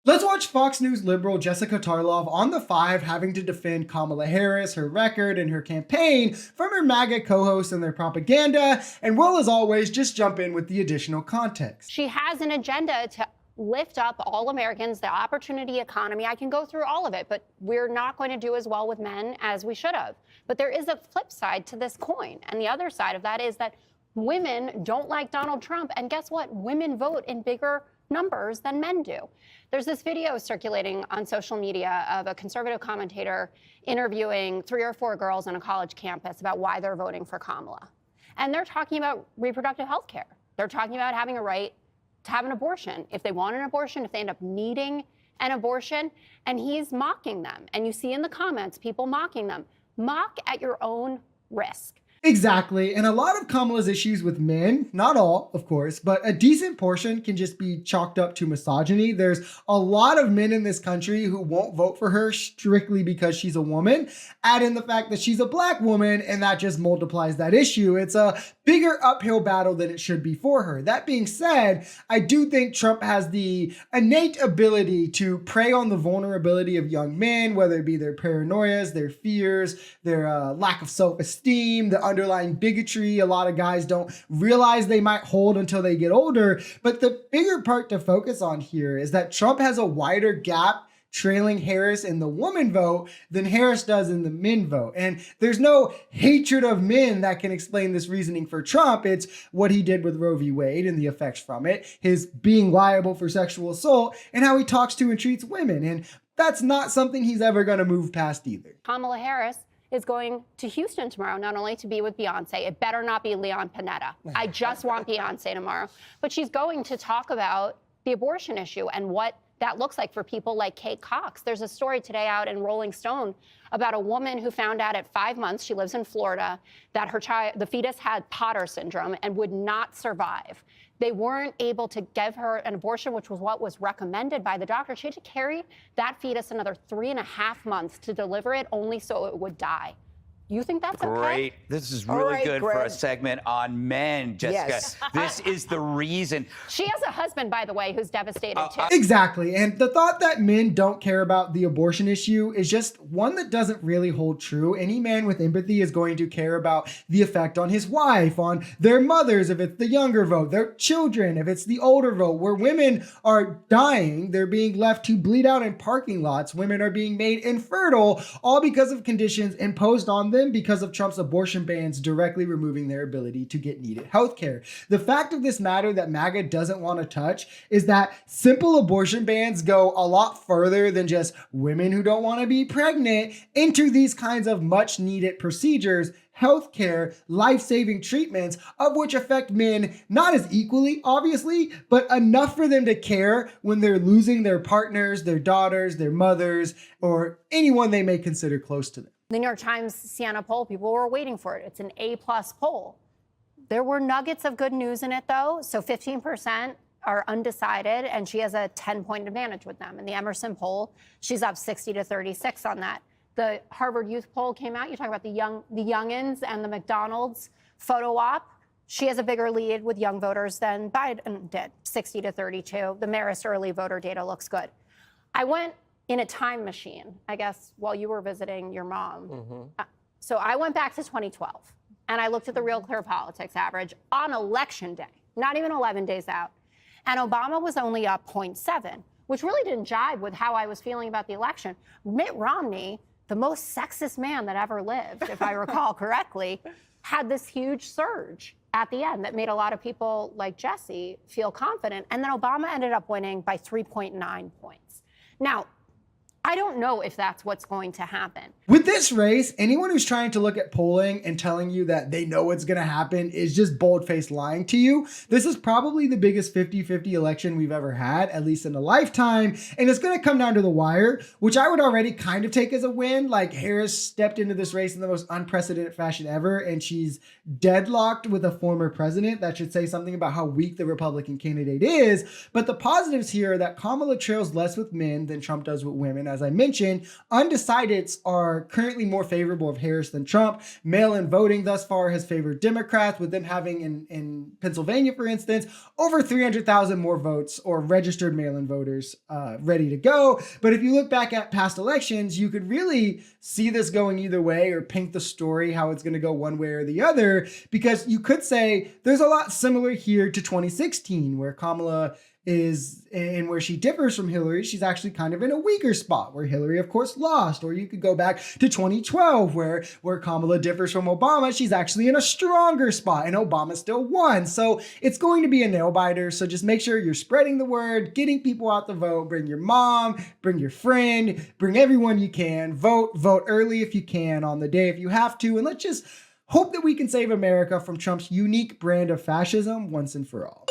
Let's watch Fox News liberal Jessica Tarlov on The Five having to defend Kamala Harris, her record, and her campaign from her MAGA co-hosts and their propaganda, and we'll, as always, just jump in with the additional context. She has an agenda to lift up all Americans, the opportunity economy. I can go through all of it, but we're not going to do as well with men as we should have. But there is a flip side to this coin, and the other side of that is that women don't like Donald Trump, and guess what? Women vote in bigger numbers than men do. There's this video circulating on social media of a conservative commentator interviewing 3 or 4 girls on a college campus about why they're voting for Kamala. And they're talking about reproductive health care. They're talking about having a right to have an abortion, if they want an abortion, if they end up needing an abortion, and he's mocking them. And you see in the comments, people mocking them. Mock at your own risk. Exactly, and a lot of Kamala's issues with men, not all, of course, but a decent portion can just be chalked up to misogyny. There's a lot of men in this country who won't vote for her strictly because she's a woman. Add in the fact that she's a black woman, and that just multiplies that issue. It's a bigger uphill battle than it should be for her. That being said, I do think Trump has the innate ability to prey on the vulnerability of young men, whether it be their paranoias, their fears, their lack of self-esteem, the underlying bigotry a lot of guys don't realize they might hold until they get older. But the bigger part to focus on here is that Trump has a wider gap trailing Harris in the woman vote than Harris does in the men vote. And there's no hatred of men that can explain this reasoning for Trump. It's what he did with Roe v. Wade and the effects from it, his being liable for sexual assault, and how he talks to and treats women. And that's not something he's ever going to move past either. Kamala Harris is going to Houston tomorrow, not only to be with Beyonce. It better not be Leon Panetta. I just want Beyonce tomorrow. But she's going to talk about the abortion issue and what that looks like for people like Kate Cox. There's a story today out in Rolling Stone about a woman who found out at 5 months, she lives in Florida, that her child, the fetus had Potter syndrome and would not survive. They weren't able to give her an abortion, which was what was recommended by the doctor. She had to carry that fetus another 3.5 months to deliver it, only so it would die. You think that's okay? Great. This is really good for a segment on men, Jessica. Yes. This is the reason. She has a husband, by the way, who's devastated too. Exactly. And the thought that men don't care about the abortion issue is just one that doesn't really hold true. Any man with empathy is going to care about the effect on his wife, on their mothers, if it's the younger vote, their children, if it's the older vote, where women are dying, they're being left to bleed out in parking lots. Women are being made infertile, all because of conditions imposed on them because of Trump's abortion bans directly removing their ability to get needed health care. The fact of this matter that MAGA doesn't want to touch is that simple abortion bans go a lot further than just women who don't want to be pregnant into these kinds of much needed procedures, healthcare, life-saving treatments, of which affect men not as equally, obviously, but enough for them to care when they're losing their partners, their daughters, their mothers, or anyone they may consider close to them. The New York Times Siena poll, people were waiting for it. It's an A+ poll. There were nuggets of good news in it, though. So 15% are undecided, and she has a 10-point advantage with them. In the Emerson poll, she's up 60-36 on that. The Harvard Youth poll came out. You talk about the youngins and the McDonald's photo op. She has a bigger lead with young voters than Biden did, 60-32. The Marist early voter data looks good. I went in a time machine, I guess, while you were visiting your mom. So I went back to 2012, and I looked at the Real Clear Politics average on election day, not even 11 days out. And Obama was only up 0.7, which really didn't jive with how I was feeling about the election. Mitt Romney, the most sexist man that ever lived, if I recall correctly, had this huge surge at the end that made a lot of people like Jesse feel confident. And then Obama ended up winning by 3.9 points. Now, I don't know if that's what's going to happen. With this race, anyone who's trying to look at polling and telling you that they know what's going to happen is just bold-faced lying to you. This is probably the biggest 50-50 election we've ever had, at least in a lifetime, and it's going to come down to the wire, which I would already kind of take as a win. Like, Harris stepped into this race in the most unprecedented fashion ever, and she's deadlocked with a former president. That should say something about how weak the Republican candidate is. But the positives here are that Kamala trails less with men than Trump does with women, as I mentioned, undecideds are currently more favorable of Harris than Trump. Mail-in voting thus far has favored Democrats, with them having in Pennsylvania, for instance, over 300,000 more votes or registered mail-in voters ready to go. But if you look back at past elections, you could really see this going either way or paint the story how it's going to go one way or the other, because you could say there's a lot similar here to 2016, where Kamala is, and where she differs from Hillary, she's actually kind of in a weaker spot, where Hillary, of course, lost. Or you could go back to 2012, where Kamala differs from Obama. She's actually in a stronger spot, and Obama still won. So it's going to be a nail biter. So just make sure you're spreading the word, getting people out to vote. Bring your mom, bring your friend, bring everyone you can. Vote early if you can, on the day if you have to. And let's just hope that we can save America from Trump's unique brand of fascism once and for all.